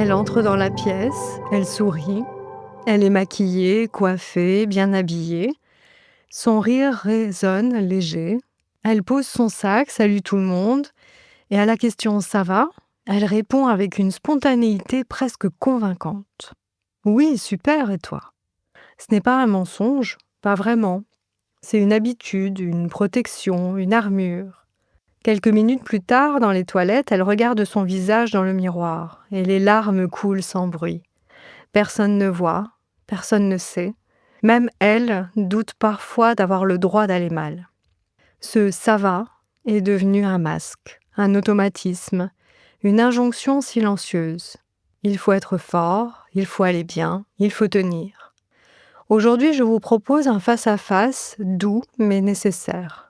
Elle entre dans la pièce, elle sourit, elle est maquillée, coiffée, bien habillée. Son rire résonne léger. Elle pose son sac, salue tout le monde, et à la question « ça va ?», elle répond avec une spontanéité presque convaincante. « Oui, super, et toi ?» Ce n'est pas un mensonge, pas vraiment. C'est une habitude, une protection, une armure. Quelques minutes plus tard, dans les toilettes, elle regarde son visage dans le miroir, et les larmes coulent sans bruit. Personne ne voit, personne ne sait. Même elle doute parfois d'avoir le droit d'aller mal. Ce « ça va » est devenu un masque, un automatisme, une injonction silencieuse. Il faut être fort, il faut aller bien, il faut tenir. Aujourd'hui, je vous propose un face-à-face doux mais nécessaire.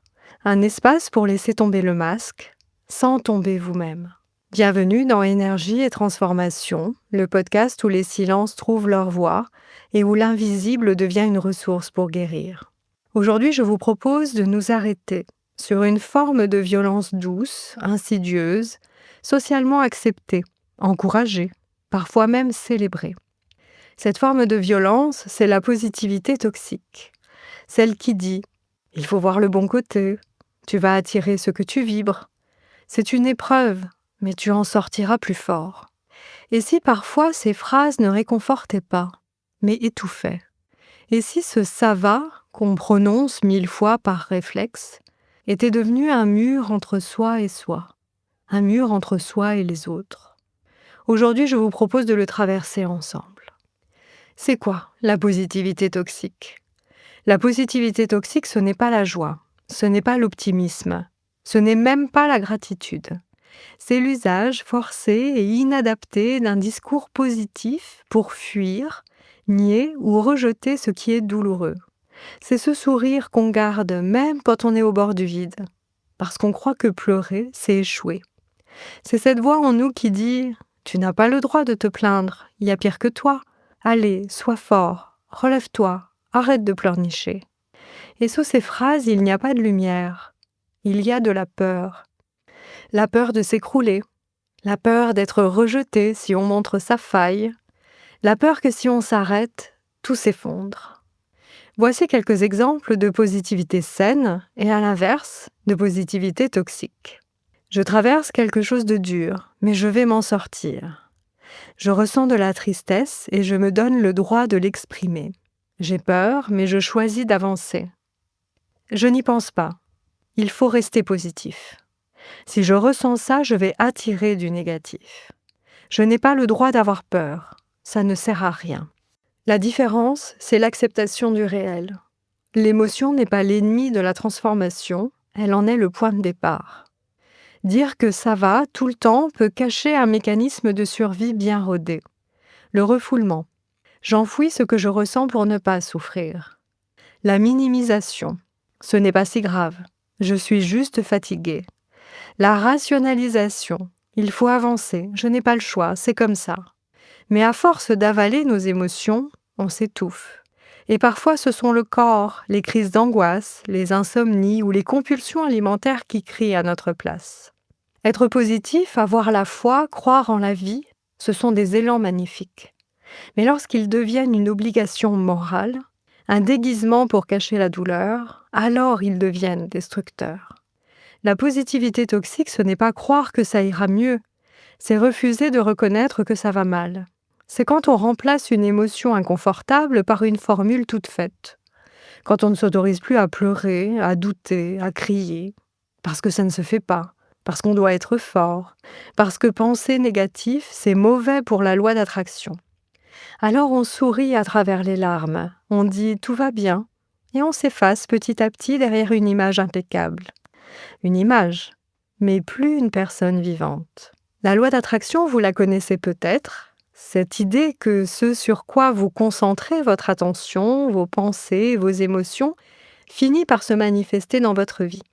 Un espace pour laisser tomber le masque, sans tomber vous-même. Bienvenue dans Énergie et Transformation, le podcast où les silences trouvent leur voix et où l'invisible devient une ressource pour guérir. Aujourd'hui, je vous propose de nous arrêter sur une forme de violence douce, insidieuse, socialement acceptée, encouragée, parfois même célébrée. Cette forme de violence, c'est la positivité toxique. Celle qui dit « il faut voir le bon côté, tu vas attirer ce que tu vibres, c'est une épreuve, mais tu en sortiras plus fort ». Et si parfois ces phrases ne réconfortaient pas, mais étouffaient? Et si ce « ça va » qu'on prononce 1000 fois par réflexe était devenu un mur entre soi et soi, un mur entre soi et les autres? Aujourd'hui, je vous propose de le traverser ensemble. C'est quoi la positivité toxique ? La positivité toxique, ce n'est pas la joie, ce n'est pas l'optimisme, ce n'est même pas la gratitude. C'est l'usage forcé et inadapté d'un discours positif pour fuir, nier ou rejeter ce qui est douloureux. C'est ce sourire qu'on garde même quand on est au bord du vide, parce qu'on croit que pleurer, c'est échouer. C'est cette voix en nous qui dit « Tu n'as pas le droit de te plaindre, il y a pire que toi. Allez, sois fort, relève-toi, arrête de pleurnicher. » Et sous ces phrases, il n'y a pas de lumière. Il y a de la peur. La peur de s'écrouler, la peur d'être rejeté si on montre sa faille, la peur que si on s'arrête, tout s'effondre. Voici quelques exemples de positivité saine et à l'inverse, de positivité toxique. Je traverse quelque chose de dur, mais je vais m'en sortir. Je ressens de la tristesse et je me donne le droit de l'exprimer. J'ai peur, mais je choisis d'avancer. Je n'y pense pas. Il faut rester positif. Si je ressens ça, je vais attirer du négatif. Je n'ai pas le droit d'avoir peur. Ça ne sert à rien. La différence, c'est l'acceptation du réel. L'émotion n'est pas l'ennemi de la transformation, elle en est le point de départ. Dire que ça va tout le temps peut cacher un mécanisme de survie bien rodé. Le refoulement. J'enfouis ce que je ressens pour ne pas souffrir. La minimisation. Ce n'est pas si grave. Je suis juste fatiguée. La rationalisation. Il faut avancer. Je n'ai pas le choix. C'est comme ça. Mais à force d'avaler nos émotions, on s'étouffe. Et parfois, ce sont le corps, les crises d'angoisse, les insomnies ou les compulsions alimentaires qui crient à notre place. Être positif, avoir la foi, croire en la vie, ce sont des élans magnifiques. Mais lorsqu'ils deviennent une obligation morale, un déguisement pour cacher la douleur, alors ils deviennent destructeurs. La positivité toxique, ce n'est pas croire que ça ira mieux, c'est refuser de reconnaître que ça va mal. C'est quand on remplace une émotion inconfortable par une formule toute faite. Quand on ne s'autorise plus à pleurer, à douter, à crier, parce que ça ne se fait pas, parce qu'on doit être fort, parce que penser négatif, c'est mauvais pour la loi d'attraction. Alors on sourit à travers les larmes, on dit « tout va bien » et on s'efface petit à petit derrière une image impeccable. Une image, mais plus une personne vivante. La loi d'attraction, vous la connaissez peut-être, cette idée que ce sur quoi vous concentrez votre attention, vos pensées, vos émotions, finit par se manifester dans votre vie.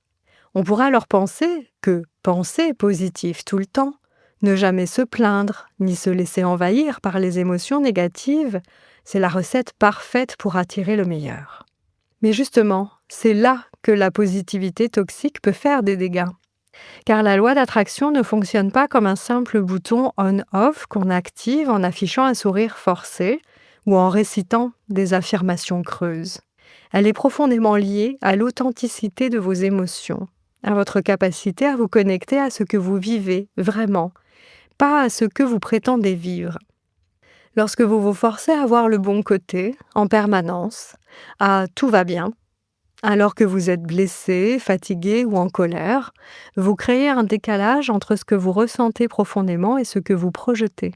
On pourra alors penser que penser positif tout le temps, ne jamais se plaindre, ni se laisser envahir par les émotions négatives, c'est la recette parfaite pour attirer le meilleur. Mais justement, c'est là que la positivité toxique peut faire des dégâts. Car la loi d'attraction ne fonctionne pas comme un simple bouton on-off qu'on active en affichant un sourire forcé ou en récitant des affirmations creuses. Elle est profondément liée à l'authenticité de vos émotions, à votre capacité à vous connecter à ce que vous vivez vraiment, pas à ce que vous prétendez vivre. Lorsque vous vous forcez à voir le bon côté, en permanence, à tout va bien, alors que vous êtes blessé, fatigué ou en colère, vous créez un décalage entre ce que vous ressentez profondément et ce que vous projetez.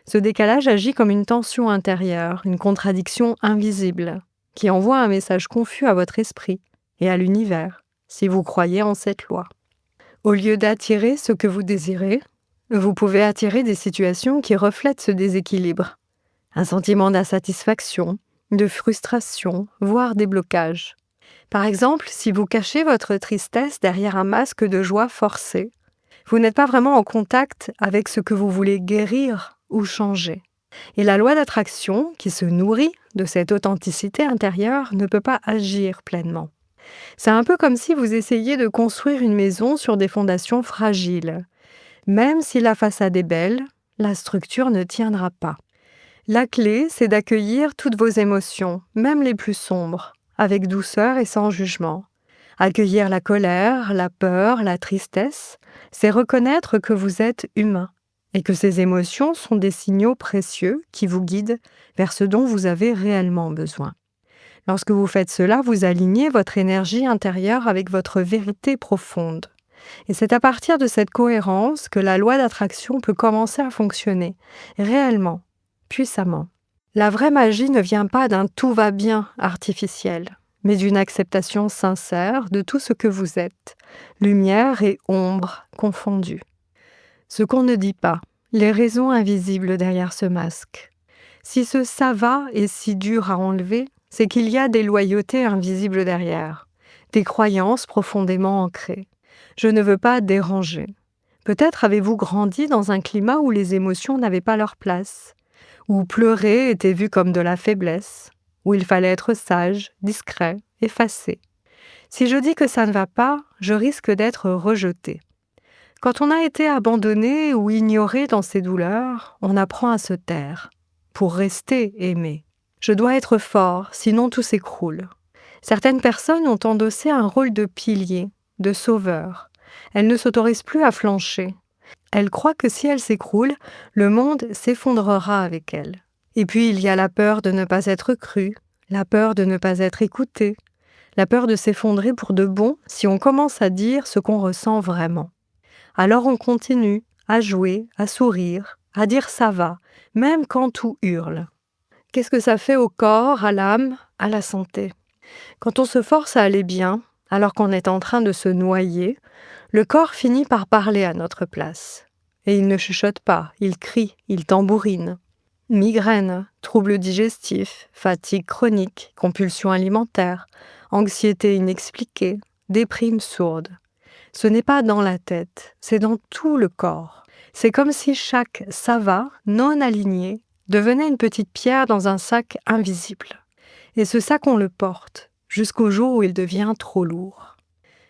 Ce décalage agit comme une tension intérieure, une contradiction invisible, qui envoie un message confus à votre esprit et à l'univers, si vous croyez en cette loi. Au lieu d'attirer ce que vous désirez, vous pouvez attirer des situations qui reflètent ce déséquilibre. Un sentiment d'insatisfaction, de frustration, voire des blocages. Par exemple, si vous cachez votre tristesse derrière un masque de joie forcé, vous n'êtes pas vraiment en contact avec ce que vous voulez guérir ou changer. Et la loi d'attraction, qui se nourrit de cette authenticité intérieure, ne peut pas agir pleinement. C'est un peu comme si vous essayiez de construire une maison sur des fondations fragiles. Même si la façade est belle, la structure ne tiendra pas. La clé, c'est d'accueillir toutes vos émotions, même les plus sombres, avec douceur et sans jugement. Accueillir la colère, la peur, la tristesse, c'est reconnaître que vous êtes humain et que ces émotions sont des signaux précieux qui vous guident vers ce dont vous avez réellement besoin. Lorsque vous faites cela, vous alignez votre énergie intérieure avec votre vérité profonde. Et c'est à partir de cette cohérence que la loi d'attraction peut commencer à fonctionner, réellement, puissamment. La vraie magie ne vient pas d'un tout va bien artificiel, mais d'une acceptation sincère de tout ce que vous êtes, lumière et ombre confondues. Ce qu'on ne dit pas, les raisons invisibles derrière ce masque. Si ce ça va est si dur à enlever, c'est qu'il y a des loyautés invisibles derrière, des croyances profondément ancrées. Je ne veux pas déranger. Peut-être avez-vous grandi dans un climat où les émotions n'avaient pas leur place, où pleurer était vu comme de la faiblesse, où il fallait être sage, discret, effacé. Si je dis que ça ne va pas, je risque d'être rejeté. Quand on a été abandonné ou ignoré dans ses douleurs, on apprend à se taire, pour rester aimé. Je dois être fort, sinon tout s'écroule. Certaines personnes ont endossé un rôle de pilier, de sauveur. Elles ne s'autorisent plus à flancher. Elles croient que si elles s'écroulent, le monde s'effondrera avec elles. Et puis il y a la peur de ne pas être crue, la peur de ne pas être écoutée, la peur de s'effondrer pour de bon si on commence à dire ce qu'on ressent vraiment. Alors on continue à jouer, à sourire, à dire ça va, même quand tout hurle. Qu'est-ce que ça fait au corps, à l'âme, à la santé ? Quand on se force à aller bien, alors qu'on est en train de se noyer, le corps finit par parler à notre place. Et il ne chuchote pas, il crie, il tambourine. Migraine, troubles digestifs, fatigue chronique, compulsion alimentaire, anxiété inexpliquée, déprime sourde. Ce n'est pas dans la tête, c'est dans tout le corps. C'est comme si chaque ça va non aligné devenait une petite pierre dans un sac invisible. Et ce sac, on le porte, jusqu'au jour où il devient trop lourd.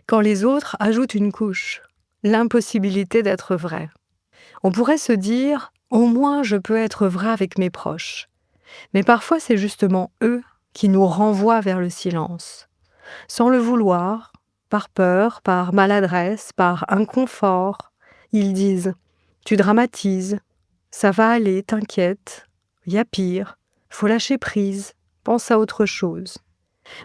Quand les autres ajoutent une couche, l'impossibilité d'être vrai. On pourrait se dire, au moins je peux être vrai avec mes proches. Mais parfois c'est justement eux qui nous renvoient vers le silence. Sans le vouloir, par peur, par maladresse, par inconfort, ils disent « tu dramatises, ça va aller, t'inquiète, il y a pire, faut lâcher prise, pense à autre chose ».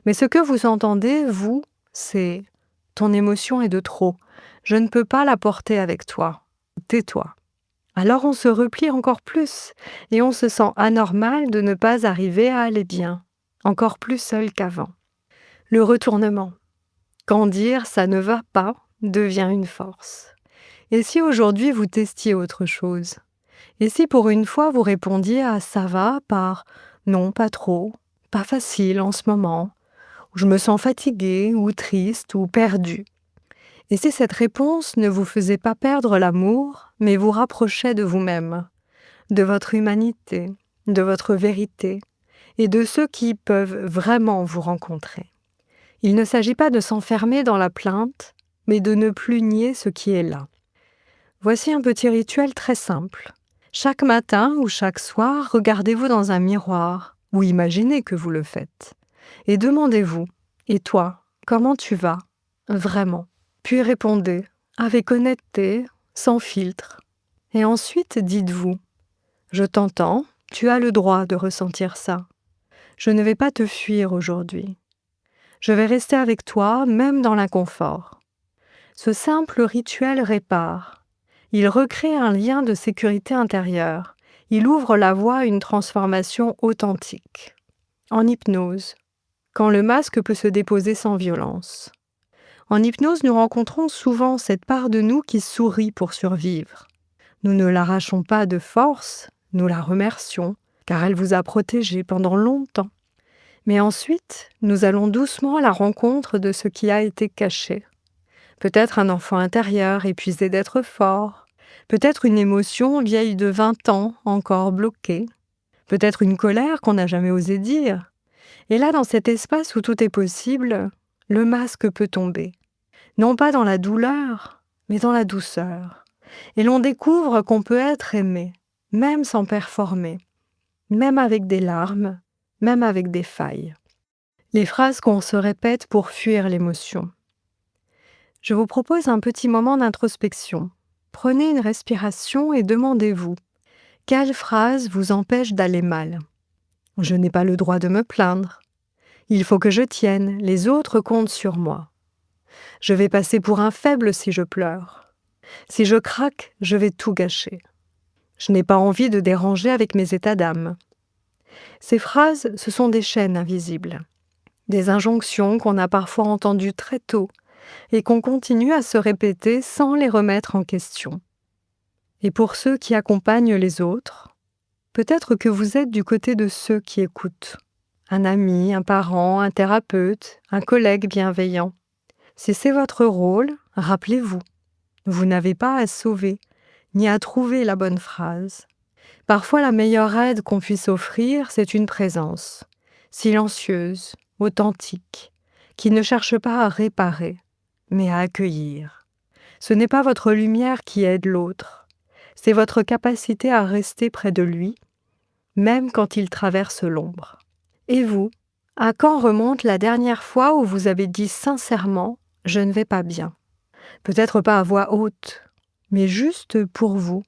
Mais ce que vous entendez, vous, c'est « ton émotion est de trop, je ne peux pas la porter avec toi, tais-toi ». Alors on se replie encore plus et on se sent anormal de ne pas arriver à aller bien, encore plus seul qu'avant. Le retournement. Quand dire « ça ne va pas » devient une force. Et si aujourd'hui vous testiez autre chose ? Et si pour une fois vous répondiez à « ça va » par « non, pas trop, pas facile en ce moment », ou « je me sens fatigué ou triste ou perdu ». Et si cette réponse ne vous faisait pas perdre l'amour, mais vous rapprochait de vous-même, de votre humanité, de votre vérité, et de ceux qui peuvent vraiment vous rencontrer. Il ne s'agit pas de s'enfermer dans la plainte, mais de ne plus nier ce qui est là. Voici un petit rituel très simple. Chaque matin ou chaque soir, regardez-vous dans un miroir, ou imaginez que vous le faites, et demandez-vous, et toi, comment tu vas, vraiment? Puis répondez, avec honnêteté, sans filtre. Et ensuite, dites-vous, je t'entends, tu as le droit de ressentir ça. Je ne vais pas te fuir aujourd'hui. Je vais rester avec toi, même dans l'inconfort. Ce simple rituel répare. Il recrée un lien de sécurité intérieure. Il ouvre la voie à une transformation authentique. En hypnose, quand le masque peut se déposer sans violence. En hypnose, nous rencontrons souvent cette part de nous qui sourit pour survivre. Nous ne l'arrachons pas de force, nous la remercions, car elle vous a protégé pendant longtemps. Mais ensuite, nous allons doucement à la rencontre de ce qui a été caché. Peut-être un enfant intérieur épuisé d'être fort, peut-être une émotion vieille de 20 ans encore bloquée, peut-être une colère qu'on n'a jamais osé dire. Et là, dans cet espace où tout est possible, le masque peut tomber. Non pas dans la douleur, mais dans la douceur. Et l'on découvre qu'on peut être aimé, même sans performer, même avec des larmes, même avec des failles. Les phrases qu'on se répète pour fuir l'émotion. Je vous propose un petit moment d'introspection. Prenez une respiration et demandez-vous, quelle phrase vous empêche d'aller mal? Je n'ai pas le droit de me plaindre. Il faut que je tienne, les autres comptent sur moi. Je vais passer pour un faible si je pleure. Si je craque, je vais tout gâcher. Je n'ai pas envie de déranger avec mes états d'âme. Ces phrases, ce sont des chaînes invisibles, des injonctions qu'on a parfois entendues très tôt et qu'on continue à se répéter sans les remettre en question. Et pour ceux qui accompagnent les autres, peut-être que vous êtes du côté de ceux qui écoutent. Un ami, un parent, un thérapeute, un collègue bienveillant. Si c'est votre rôle, rappelez-vous, vous n'avez pas à sauver, ni à trouver la bonne phrase. Parfois, la meilleure aide qu'on puisse offrir, c'est une présence, silencieuse, authentique, qui ne cherche pas à réparer, mais à accueillir. Ce n'est pas votre lumière qui aide l'autre, c'est votre capacité à rester près de lui, même quand il traverse l'ombre. Et vous, à quand remonte la dernière fois où vous avez dit sincèrement « je ne vais pas bien ». Peut-être pas à voix haute, mais juste pour vous,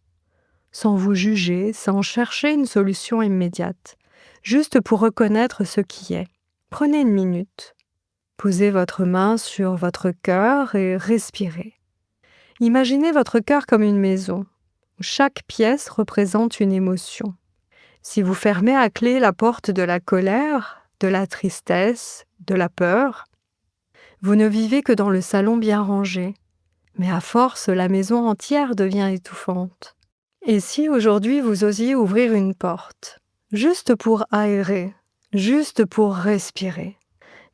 sans vous juger, sans chercher une solution immédiate, juste pour reconnaître ce qui est. Prenez une minute, posez votre main sur votre cœur et respirez. Imaginez votre cœur comme une maison, où chaque pièce représente une émotion. Si vous fermez à clé la porte de la colère, de la tristesse, de la peur, vous ne vivez que dans le salon bien rangé, mais à force, la maison entière devient étouffante. Et si aujourd'hui vous osiez ouvrir une porte, juste pour aérer, juste pour respirer?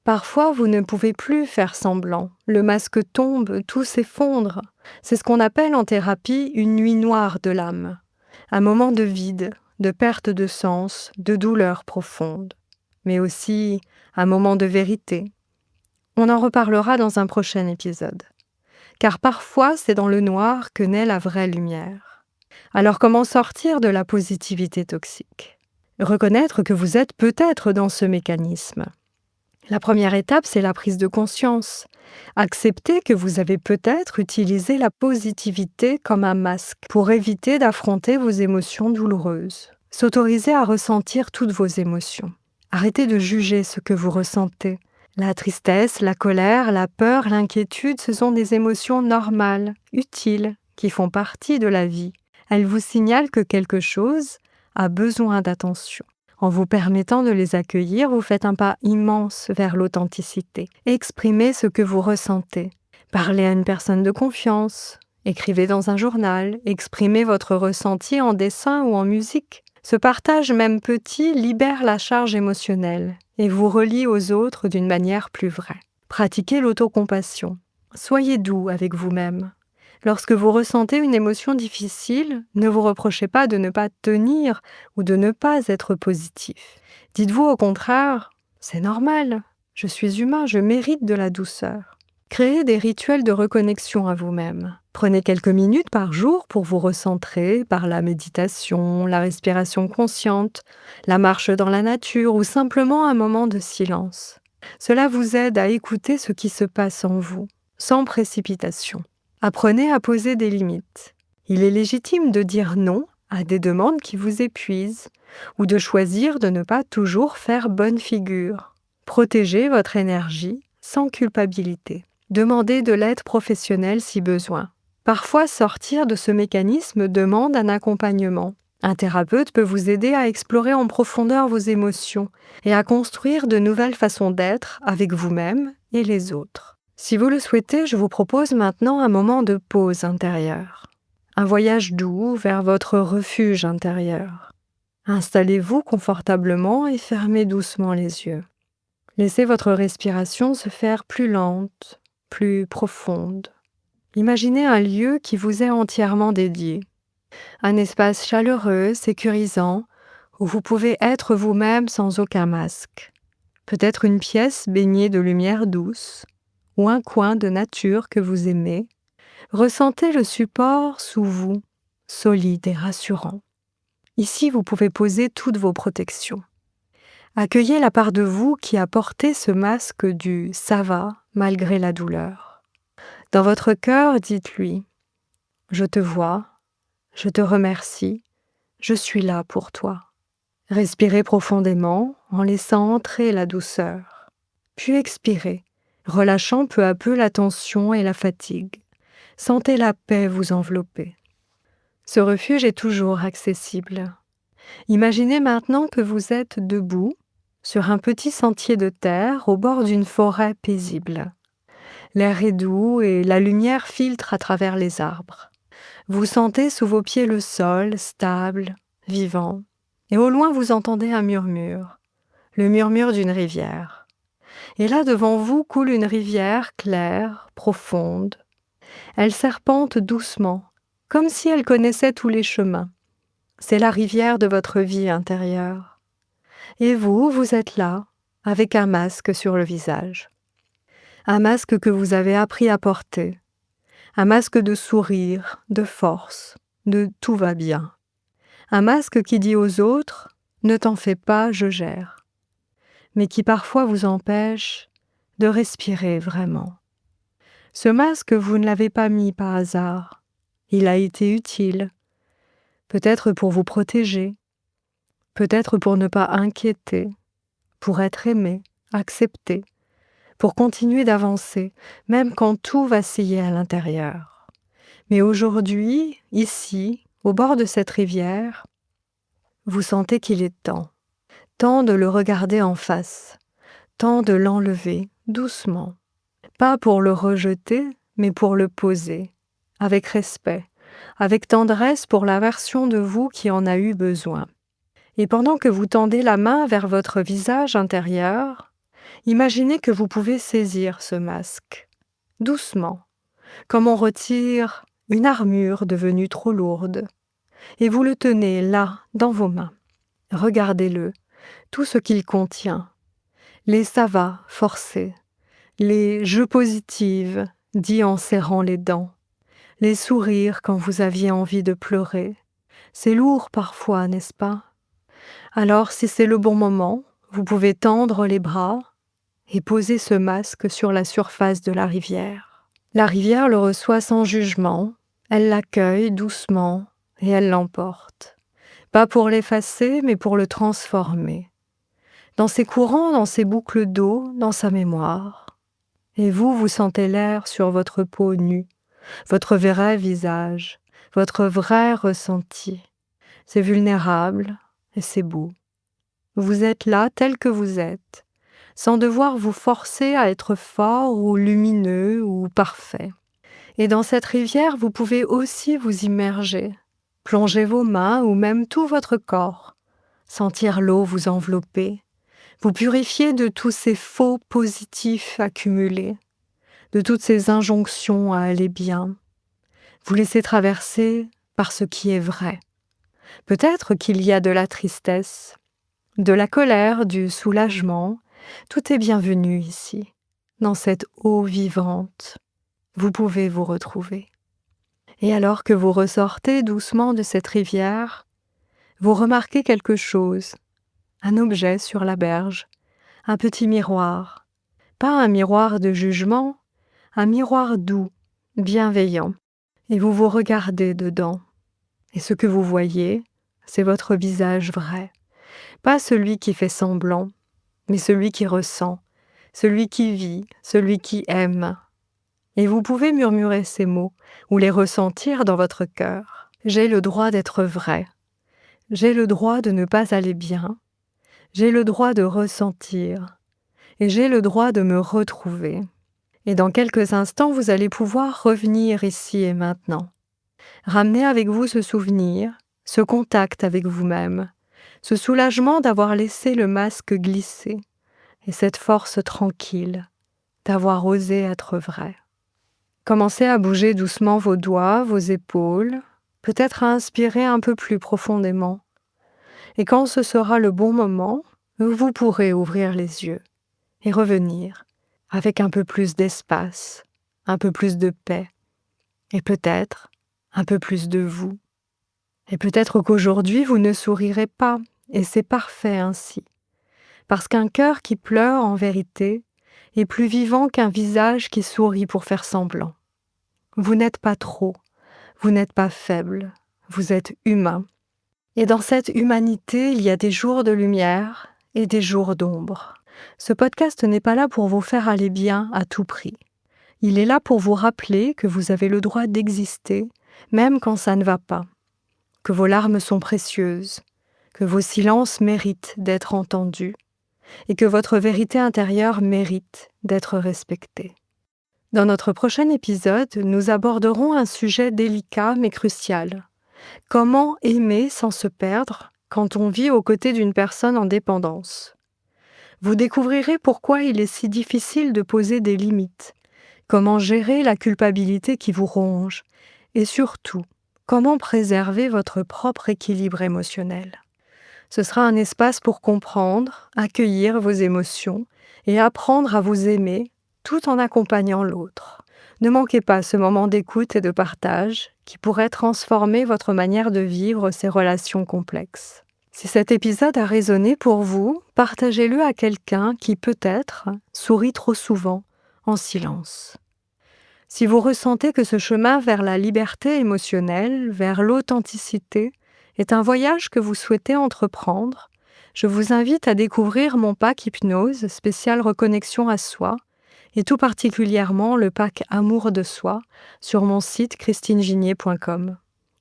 Parfois, vous ne pouvez plus faire semblant. Le masque tombe, tout s'effondre. C'est ce qu'on appelle en thérapie une nuit noire de l'âme. Un moment de vide, de perte de sens, de douleur profonde. Mais aussi un moment de vérité. On en reparlera dans un prochain épisode. Car parfois, c'est dans le noir que naît la vraie lumière. Alors comment sortir de la positivité toxique? Reconnaître que vous êtes peut-être dans ce mécanisme. La première étape, c'est la prise de conscience. Accepter que vous avez peut-être utilisé la positivité comme un masque pour éviter d'affronter vos émotions douloureuses. S'autoriser à ressentir toutes vos émotions. Arrêtez de juger ce que vous ressentez. La tristesse, la colère, la peur, l'inquiétude, ce sont des émotions normales, utiles, qui font partie de la vie. Elles vous signalent que quelque chose a besoin d'attention. En vous permettant de les accueillir, vous faites un pas immense vers l'authenticité. Exprimez ce que vous ressentez. Parlez à une personne de confiance. Écrivez dans un journal. Exprimez votre ressenti en dessin ou en musique. Ce partage, même petit, libère la charge émotionnelle et vous relie aux autres d'une manière plus vraie. Pratiquez l'autocompassion. Soyez doux avec vous-même. Lorsque vous ressentez une émotion difficile, ne vous reprochez pas de ne pas tenir ou de ne pas être positif. Dites-vous au contraire, c'est normal, je suis humain, je mérite de la douceur. Créez des rituels de reconnexion à vous-même. Prenez quelques minutes par jour pour vous recentrer par la méditation, la respiration consciente, la marche dans la nature ou simplement un moment de silence. Cela vous aide à écouter ce qui se passe en vous, sans précipitation. Apprenez à poser des limites. Il est légitime de dire non à des demandes qui vous épuisent ou de choisir de ne pas toujours faire bonne figure. Protégez votre énergie sans culpabilité. Demandez de l'aide professionnelle si besoin. Parfois, sortir de ce mécanisme demande un accompagnement. Un thérapeute peut vous aider à explorer en profondeur vos émotions et à construire de nouvelles façons d'être avec vous-même et les autres. Si vous le souhaitez, je vous propose maintenant un moment de pause intérieure. Un voyage doux vers votre refuge intérieur. Installez-vous confortablement et fermez doucement les yeux. Laissez votre respiration se faire plus lente, plus profonde. Imaginez un lieu qui vous est entièrement dédié. Un espace chaleureux, sécurisant, où vous pouvez être vous-même sans aucun masque. Peut-être une pièce baignée de lumière douce, ou un coin de nature que vous aimez. Ressentez le support sous vous, solide et rassurant. Ici, vous pouvez poser toutes vos protections. Accueillez la part de vous qui a porté ce masque du « ça va » malgré la douleur. Dans votre cœur, dites-lui « Je te vois, je te remercie, je suis là pour toi ». Respirez profondément en laissant entrer la douceur. Puis expirez, relâchant peu à peu la tension et la fatigue. Sentez la paix vous envelopper. Ce refuge est toujours accessible. Imaginez maintenant que vous êtes debout sur un petit sentier de terre au bord d'une forêt paisible. L'air est doux et la lumière filtre à travers les arbres. Vous sentez sous vos pieds le sol, stable, vivant. Et au loin, vous entendez un murmure, le murmure d'une rivière. Et là, devant vous, coule une rivière claire, profonde. Elle serpente doucement, comme si elle connaissait tous les chemins. C'est la rivière de votre vie intérieure. Et vous, vous êtes là, avec un masque sur le visage. Un masque que vous avez appris à porter. Un masque de sourire, de force, de « tout va bien ». Un masque qui dit aux autres « ne t'en fais pas, je gère », mais qui parfois vous empêche de respirer vraiment. Ce masque, vous ne l'avez pas mis par hasard. Il a été utile, peut-être pour vous protéger, peut-être pour ne pas inquiéter, pour être aimé, accepté, pour continuer d'avancer, même quand tout vacillait à l'intérieur. Mais aujourd'hui, ici, au bord de cette rivière, vous sentez qu'il est temps de le regarder en face, temps de l'enlever doucement, pas pour le rejeter, mais pour le poser, avec respect, avec tendresse pour la version de vous qui en a eu besoin. Et pendant que vous tendez la main vers votre visage intérieur, imaginez que vous pouvez saisir ce masque, doucement, comme on retire une armure devenue trop lourde, et vous le tenez là, dans vos mains. Regardez-le, tout ce qu'il contient, les ça va forcés, les je positive dits en serrant les dents, les sourires quand vous aviez envie de pleurer. C'est lourd parfois, n'est-ce pas? Alors, si c'est le bon moment, vous pouvez tendre les bras et poser ce masque sur la surface de la rivière. La rivière le reçoit sans jugement, elle l'accueille doucement et elle l'emporte. Pas pour l'effacer, mais pour le transformer. Dans ses courants, dans ses boucles d'eau, dans sa mémoire. Et vous, vous sentez l'air sur votre peau nue, votre vrai visage, votre vrai ressenti. C'est vulnérable et c'est beau. Vous êtes là tel que vous êtes, sans devoir vous forcer à être fort ou lumineux ou parfait. Et dans cette rivière, vous pouvez aussi vous immerger, plonger vos mains ou même tout votre corps, sentir l'eau vous envelopper, vous purifier de tous ces faux positifs accumulés, de toutes ces injonctions à aller bien, vous laisser traverser par ce qui est vrai. Peut-être qu'il y a de la tristesse, de la colère, du soulagement, tout est bienvenu ici. dans cette eau vivante, vous pouvez vous retrouver. Et alors que vous ressortez doucement de cette rivière, vous remarquez quelque chose, un objet sur la berge, un petit miroir. Pas un miroir de jugement, un miroir doux, bienveillant. Et vous vous regardez dedans. Et ce que vous voyez, c'est votre visage vrai. Pas celui qui fait semblant, mais celui qui ressent, celui qui vit, celui qui aime. Et vous pouvez murmurer ces mots ou les ressentir dans votre cœur. J'ai le droit d'être vrai. J'ai le droit de ne pas aller bien. J'ai le droit de ressentir. Et j'ai le droit de me retrouver. Et dans quelques instants, vous allez pouvoir revenir ici et maintenant. Ramenez avec vous ce souvenir, ce contact avec vous-même, ce soulagement d'avoir laissé le masque glisser et cette force tranquille d'avoir osé être vrai. Commencez à bouger doucement vos doigts, vos épaules, peut-être à inspirer un peu plus profondément. Et quand ce sera le bon moment, vous pourrez ouvrir les yeux et revenir avec un peu plus d'espace, un peu plus de paix et peut-être un peu plus de vous. Et peut-être qu'aujourd'hui vous ne sourirez pas et c'est parfait ainsi. Parce qu'un cœur qui pleure en vérité est plus vivant qu'un visage qui sourit pour faire semblant. Vous n'êtes pas trop, vous n'êtes pas faible, vous êtes humain. Et dans cette humanité, il y a des jours de lumière et des jours d'ombre. Ce podcast n'est pas là pour vous faire aller bien à tout prix. Il est là pour vous rappeler que vous avez le droit d'exister, même quand ça ne va pas, que vos larmes sont précieuses, que vos silences méritent d'être entendus et que votre vérité intérieure mérite d'être respectée. Dans notre prochain épisode, nous aborderons un sujet délicat mais crucial. Comment aimer sans se perdre quand on vit aux côtés d'une personne en dépendance? Vous découvrirez pourquoi il est si difficile de poser des limites, comment gérer la culpabilité qui vous ronge et surtout, comment préserver votre propre équilibre émotionnel. Ce sera un espace pour comprendre, accueillir vos émotions et apprendre à vous aimer tout en accompagnant l'autre. Ne manquez pas ce moment d'écoute et de partage qui pourrait transformer votre manière de vivre ces relations complexes. Si cet épisode a résonné pour vous, partagez-le à quelqu'un qui peut-être sourit trop souvent en silence. Si vous ressentez que ce chemin vers la liberté émotionnelle, vers l'authenticité, est un voyage que vous souhaitez entreprendre, je vous invite à découvrir mon pack hypnose spécial reconnexion à soi et tout particulièrement le pack Amour de soi sur mon site christineginier.com.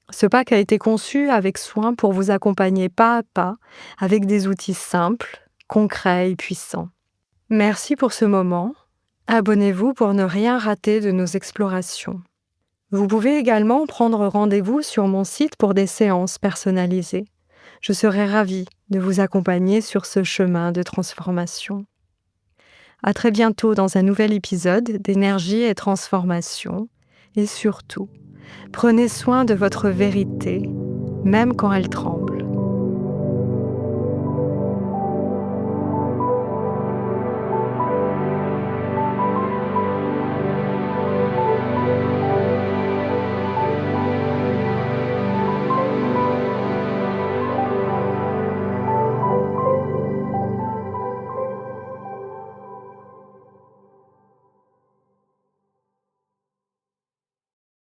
Ce pack a été conçu avec soin pour vous accompagner pas à pas avec des outils simples, concrets et puissants. Merci pour ce moment. Abonnez-vous pour ne rien rater de nos explorations. Vous pouvez également prendre rendez-vous sur mon site pour des séances personnalisées. Je serai ravie de vous accompagner sur ce chemin de transformation. À très bientôt dans un nouvel épisode d'énergie et transformation. Et surtout, prenez soin de votre vérité, même quand elle tremble.